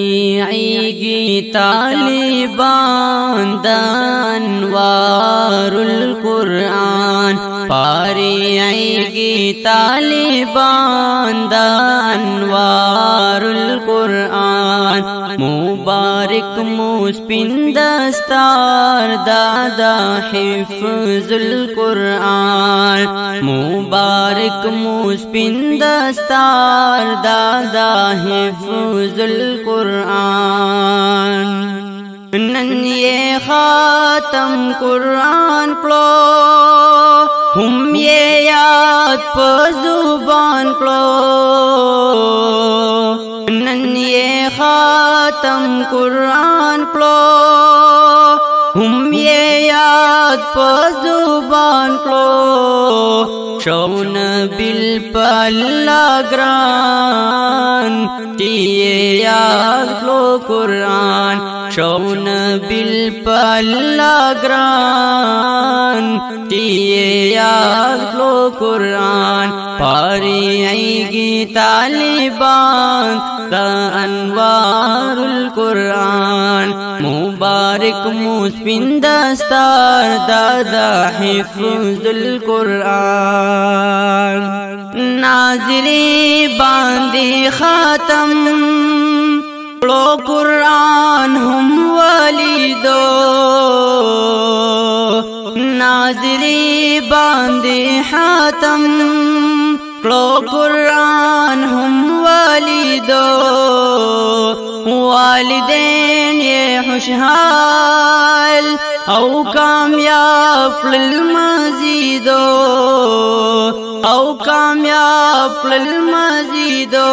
پاریعیگی طالبان دا انوار القرآن پاریعیگی طالبان دا انوار القرآن مبارک موسپن دستار دادا حفظ القرآن مبارک موسپن دستار دادا حفظ القرآن نن یہ خاتم قرآن کلو ہم یہ یاد پہ زبان کلو نن یہ خاتم قرآن کلو ہم یہ یاد پہ زبان کلو شون بالپلا گران تیے یاد کلو قرآن شون بالپلا گران تیے یاد کلو قرآن پاریعیگی طالبان دا انوار القرآن مبارک موسپن دستار دادا حفظ القرآن ناظری باندی خاتم لو قرآن ہم ولیدو ناظری باندی خاتم لو قرآن ہم ولیدو والدین یہ خوشحال او کامیاب للمزیدو او کامیاب للمزیدو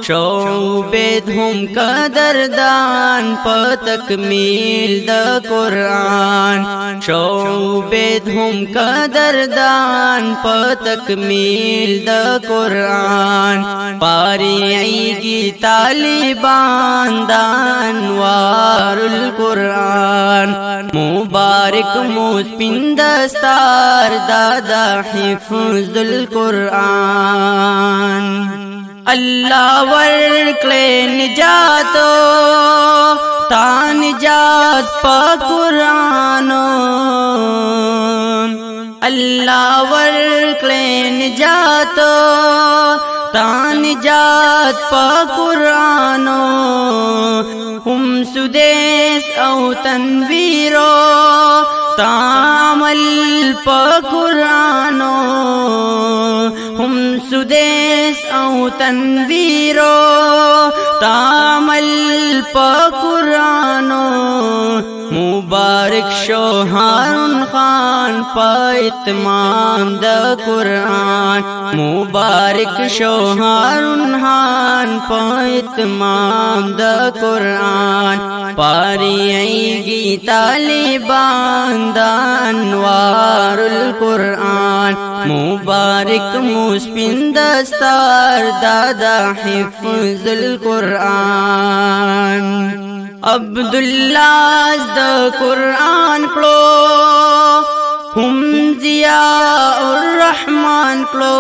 شعبید ہم قدردان پا تکمیل دا قرآن شعبید ہم قدردان پا تکمیل دا قرآن پاریعیگی طالبان دا انوار القرآن مبارک موسپن دستار دادا حفظ القرآن اللہ ورکلے نجاتو تا نجات پا قرآنو اللہ ورکلے نجاتو تا نجات پا قرآنو ہم سدیس او تنویرو تعمل پا قرآنو ہم سدیس او تنویرو تعمل پا قرآنو مبارک شو ہارون خان پا اتمام دا قرآن مبارک شو ہارون خان پا اتمام دا قرآن پاریعیگی طالبان دا انوار القرآن مبارک موسپن دستار دادا حفظ القرآن عبداللہ دا قرآن کلو ہم ضیاء الرحمن کلو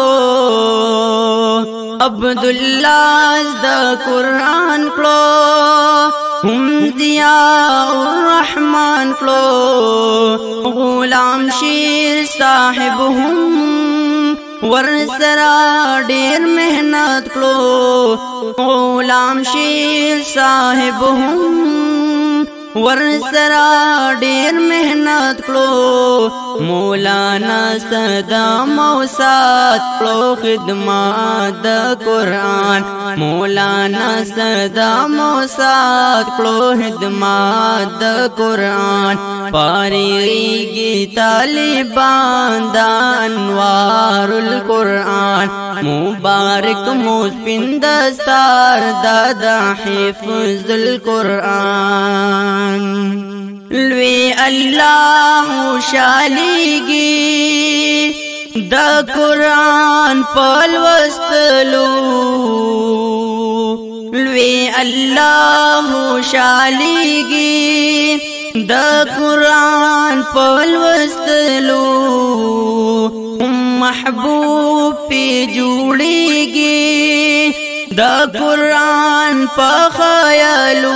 عبداللہ دا قرآن کلو ہم ضیاء الرحمن کلو غلام شیر صاحب ہم ورسرا ڈیر محنت کلو غلام شیر صاحب ہم ورسرا ڈیر محنت کلو مولانا صدام اوسات کلو خدمات دا قرآن مولانا صدام اوسات کلو خدمات دا قرآن پاریعیگی طالبان دا انوار القرآن مبارک موسپن دستار دادا حفظ القرآن لوی اللہ شالیگی دا قرآن پلوستلو لوی اللہ شالیگی دا قرآن پلوستلو محبوب پی جوڑیگی دا قرآن پا خیالو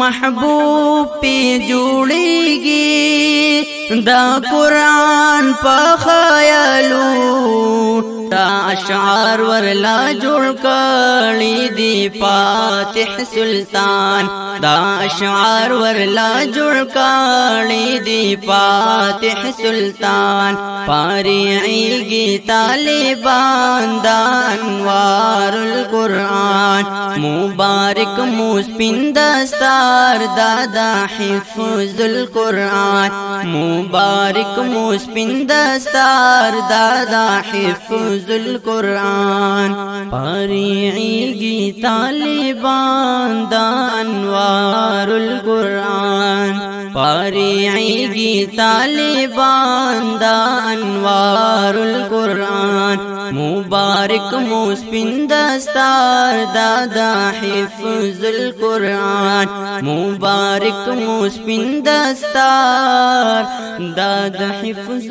محبوب پی جوڑیگی دا قرآن پا خیالو دا اشعار ورلا جوڑ کړي دی فاتح سلطان دا اشعار ورلا جوڑ کړي دی فاتح سلطان پاریږي طالبان دا انوار القرآن مبارک موسپین دستار دادا حفظ القرآن مبارک موسپین دستار دادا حفظ القرآن پاریږي طالبان دا انوار القرآن پاریږي طالبان دا انوار القرآن مبارک موسپین دستار دادا حفظ القرآن مبارک موسپین دستار دادا حفظ